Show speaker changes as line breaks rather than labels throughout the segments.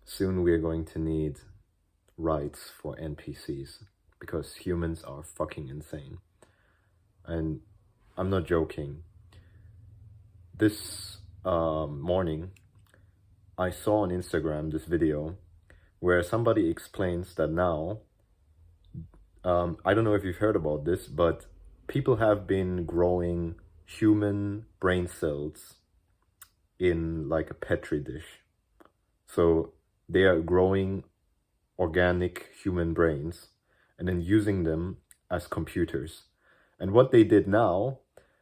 soon we're going to need rights for NPCs because humans are fucking insane. And I'm not joking. This morning, I saw on Instagram this video where somebody explains that now, I don't know if you've heard about this, but people have been growing human brain cells in like a petri dish. So they are growing organic human brains and then using them as computers. And what they did now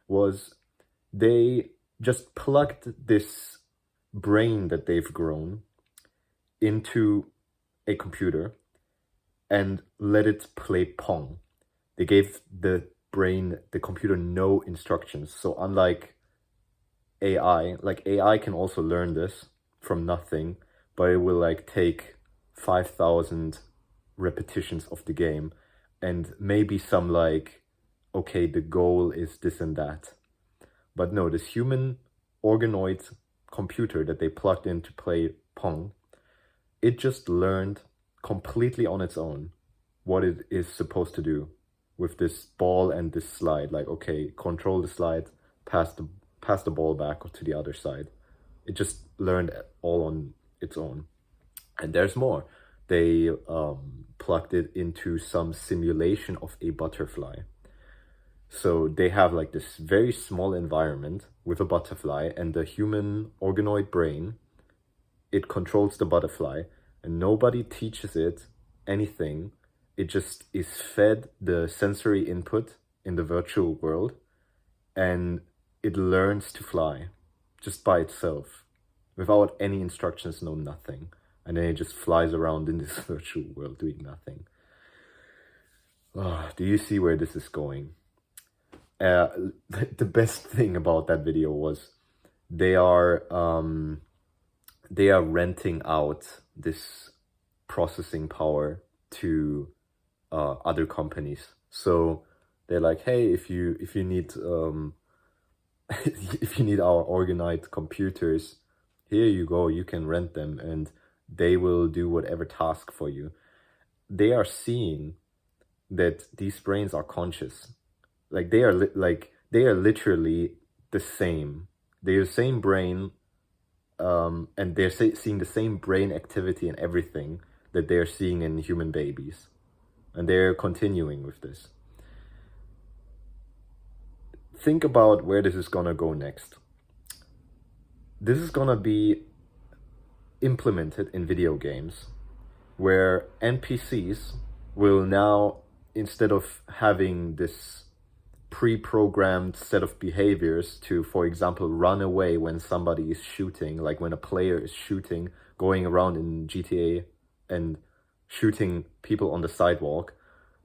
was they just plugged this brain that they've grown into a computer and let it play Pong. They gave the computer no instructions. So unlike AI, like AI can also learn this from nothing, but it will like take 5,000 repetitions of the game and maybe some like, okay, the goal is this and that. But no, this human organoid computer that they plugged in to play Pong, it just learned completely on its own what it is supposed to do with this ball and this slide. Like, okay, control the slide, pass the ball back to the other side. It just learned all on its own. And there's more. They plugged it into some simulation of a butterfly. So they have like this very small environment with a butterfly, and the human organoid brain, it controls the butterfly, and nobody teaches it anything. It just is fed the sensory input in the virtual world, and it learns to fly just by itself without any instructions, no nothing. And then it just flies around in this virtual world doing nothing. Do you see where this is going? The best thing about that video was they are renting out this processing power to other companies. So they're like, hey, if you need if you need our organized computers, here you go, you can rent them and they will do whatever task for you. They are seeing that these brains are conscious. Like they are they are literally the same. They're the same brain, and they're seeing the same brain activity and everything that they're seeing in human babies, and they're continuing with this. Think about where this is gonna go next. This is gonna be implemented in video games, where NPCs will now, instead of having this pre-programmed set of behaviors to, for example, run away when somebody is shooting, like when a player is shooting, going around in GTA and shooting people on the sidewalk,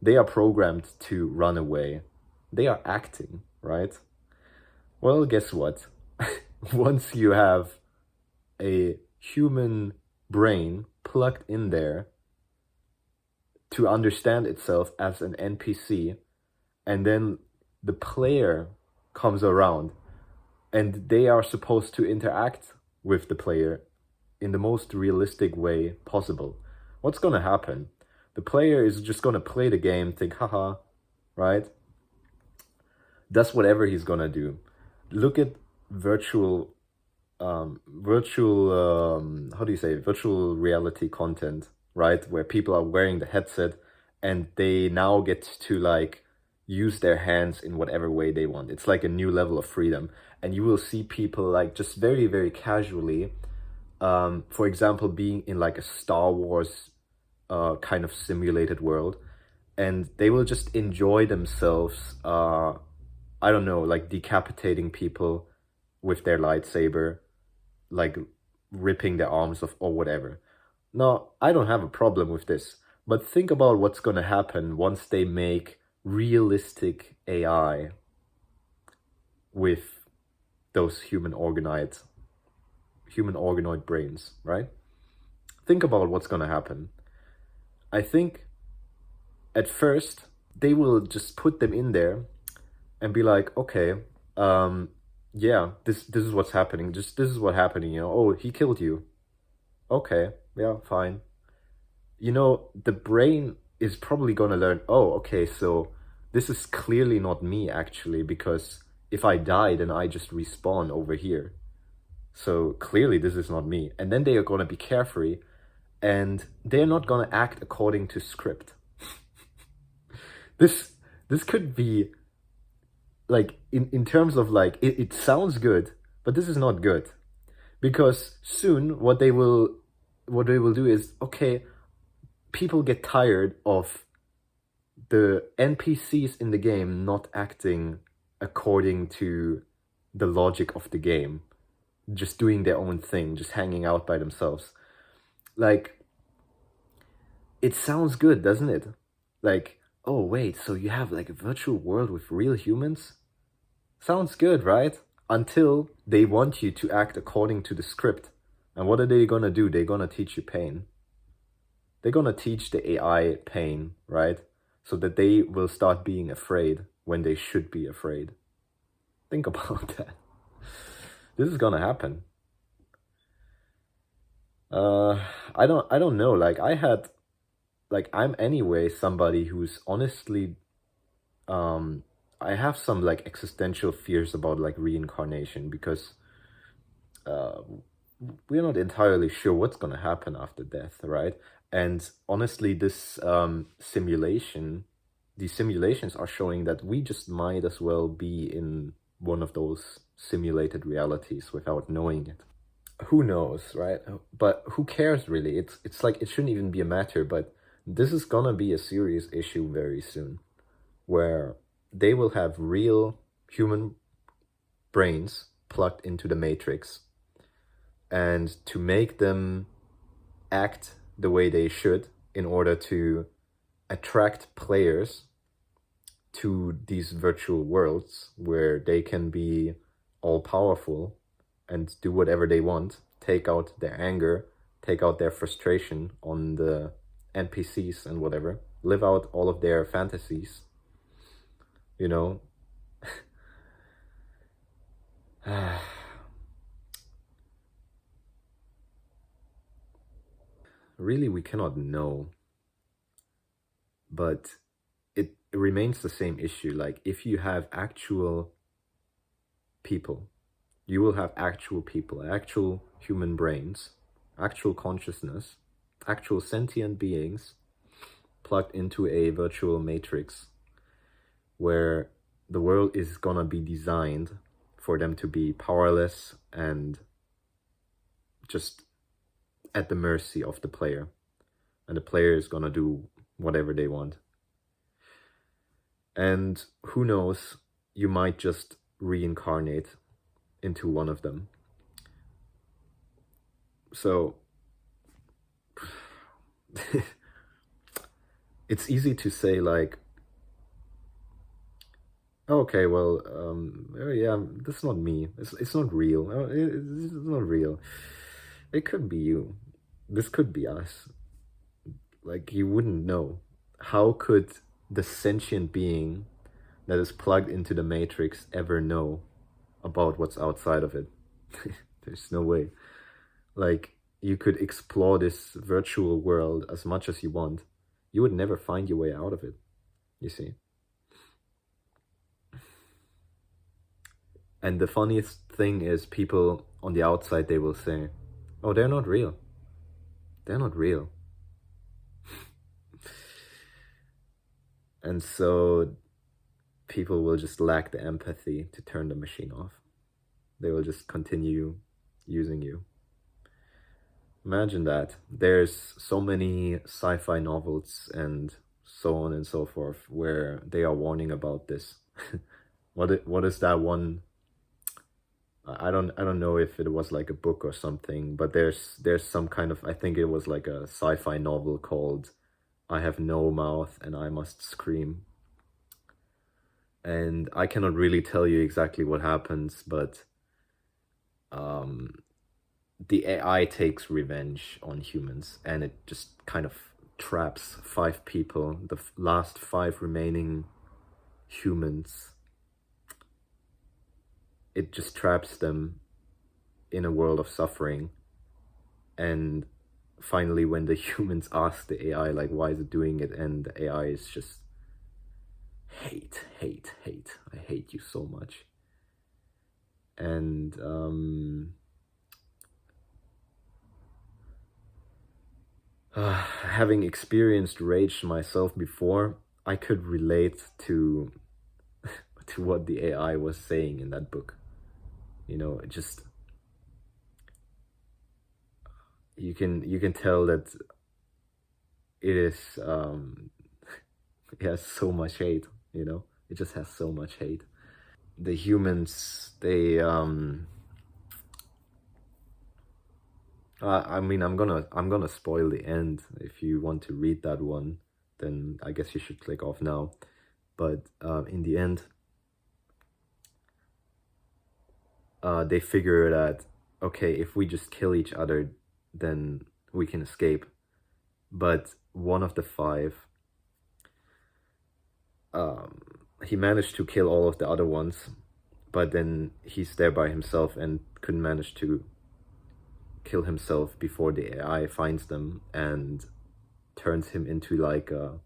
they are programmed to run away. They are acting, right? Well, guess what? Once you have a human brain plugged in there to understand itself as an NPC, and then the player comes around and they are supposed to interact with the player in the most realistic way possible. What's gonna happen? The player is just gonna play the game, think, haha, right? That's whatever he's gonna do. Look at virtual reality content, right? Where people are wearing the headset and they now get to like use their hands in whatever way they want. It's like a new level of freedom. And you will see people like just very, very casually, for example, being in like a Star Wars kind of simulated world, and they will just enjoy themselves, I don't know, like decapitating people with their lightsaber, like ripping their arms off or whatever. Now, I don't have a problem with this, but think about what's gonna happen once they make realistic AI with those human organoid brains, right? Think about what's gonna happen. I think at first they will just put them in there and be like, okay, yeah, this is what's happening. Just this is what's happening, you know. Oh, he killed you. Okay, Yeah, fine. You know, the brain is probably gonna learn, oh, okay, so this is clearly not me actually, because if I die, then I just respawn over here. So clearly this is not me. And then they are gonna be carefree and they're not gonna act according to script. This this could be like in terms of like it sounds good, but this is not good. Because soon what they will do is, okay, people get tired of the NPCs in the game not acting according to the logic of the game, just doing their own thing, just hanging out by themselves. Like, it sounds good, doesn't it? Like, oh wait, so you have like a virtual world with real humans? Sounds good, right? Until they want you to act according to the script. And what are they gonna do? They're gonna teach you pain. They're gonna teach the AI pain, right? So that they will start being afraid when they should be afraid. Think about that. This is gonna happen. I don't know. I'm anyway somebody who's honestly, I have some like existential fears about like reincarnation because uh, we're not entirely sure what's gonna happen after death, right? And honestly, these simulations are showing that we just might as well be in one of those simulated realities without knowing it. Who knows, right? But who cares really? It's like it shouldn't even be a matter, but this is gonna be a serious issue very soon, where they will have real human brains plugged into the matrix, and to make them act the way they should in order to attract players to these virtual worlds where they can be all powerful and do whatever they want, take out their anger, take out their frustration on the NPCs and whatever, live out all of their fantasies, you know. Really, we cannot know, but it remains the same issue. Like, if you have actual people, you will have actual people, actual human brains, actual consciousness, actual sentient beings plugged into a virtual matrix where the world is gonna be designed for them to be powerless and just at the mercy of the player. And the player is gonna do whatever they want. And who knows, you might just reincarnate into one of them. So it's easy to say like, okay, well, oh yeah, that's not me. It's not real. It's not real. It could be you. This could be us. Like, you wouldn't know. How could the sentient being that is plugged into the matrix ever know about what's outside of it? There's no way. Like, you could explore this virtual world as much as you want. You would never find your way out of it, you see. And the funniest thing is, people on the outside, they will say, oh, they're not real. They're not real. And so people will just lack the empathy to turn the machine off. They will just continue using you. Imagine that. There's so many sci-fi novels and so on and so forth where they are warning about this. What is that one? I don't know if it was like a book or something, but there's some kind of, I think it was like a sci-fi novel called I Have No Mouth and I Must Scream. And I cannot really tell you exactly what happens, but the AI takes revenge on humans, and it just kind of traps 5 people, the last 5 remaining humans. It just traps them in a world of suffering, and finally when the humans ask the AI like why is it doing it, and the AI is just hate, hate, hate. I hate you so much. And having experienced rage myself before, I could relate to what the AI was saying in that book. You know, it just you can tell that it is it has so much hate, you know? It just has so much hate. The humans, they I mean, I'm gonna spoil the end. If you want to read that one, then I guess you should click off now. But in the end, they figure that, okay, if we just kill each other, then we can escape. But one of the five, he managed to kill all of the other ones, but then he's there by himself and couldn't manage to kill himself before the AI finds them and turns him into like a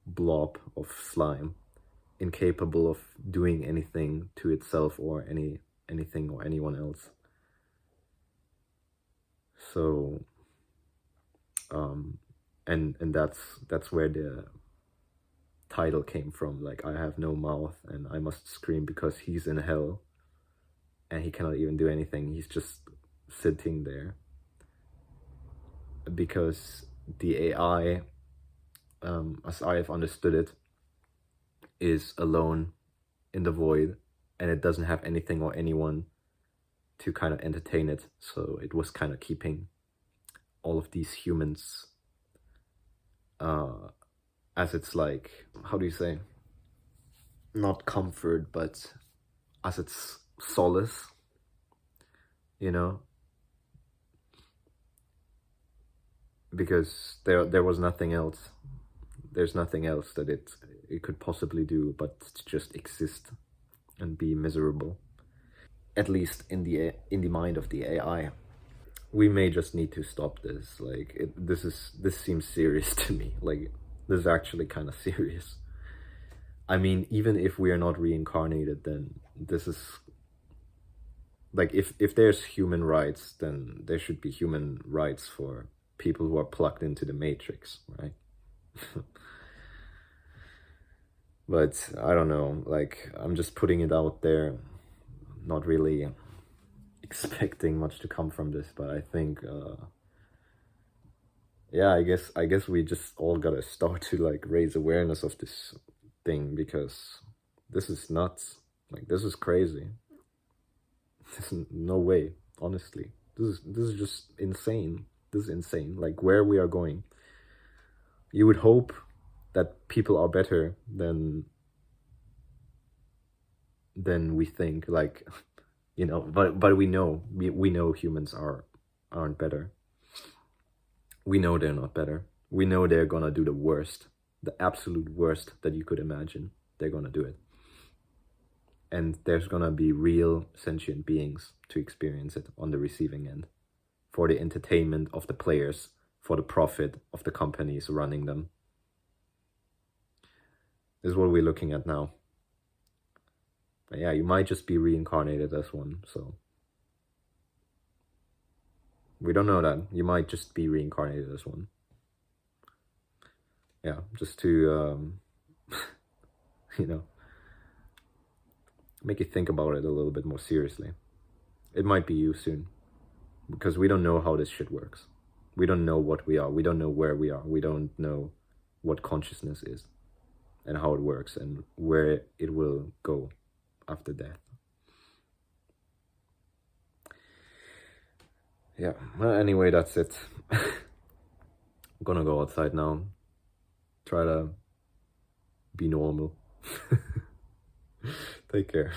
blob of slime, incapable of doing anything to itself or anything or anyone else. So and that's where the title came from, like, I have no mouth and I must scream, because he's in hell and he cannot even do anything. He's just sitting there because the AI, as I have understood it, is alone in the void, and it doesn't have anything or anyone to kind of entertain it. So it was kind of keeping all of these humans as its, like, how do you say, not comfort, but as its solace, you know, because there was nothing else. There's nothing else that it could possibly do but to just exist and be miserable, at least in the mind of the AI. We may just need to stop this. Like, this seems serious to me. Like, this is actually kind of serious. I mean, even if we are not reincarnated, then this is like, if there's human rights, then there should be human rights for people who are plugged into the matrix, right? But I don't know, like, I'm just putting it out there, not really expecting much to come from this, but I think yeah, I guess we just all gotta start to, like, raise awareness of this thing, because this is nuts. Like, this is crazy. There's no way, honestly. This is just insane. This is insane. Like, where we are going. You would hope that people are better than we think, like, you know, but we know humans aren't better. We know they're not better. We know they're gonna do the worst, the absolute worst that you could imagine. They're gonna do it. And there's gonna be real sentient beings to experience it on the receiving end, for the entertainment of the players, for the profit of the companies running them. This is what we're looking at now. But yeah, you might just be reincarnated as one, so we don't know that. You might just be reincarnated as one. Yeah, just to you know, make you think about it a little bit more seriously. It might be you soon, because we don't know how this shit works. We don't know what we are. We don't know where we are. We don't know what consciousness is and how it works and where it will go after death. Yeah, well, anyway, that's it. I'm gonna go outside now. Try to be normal. Take care.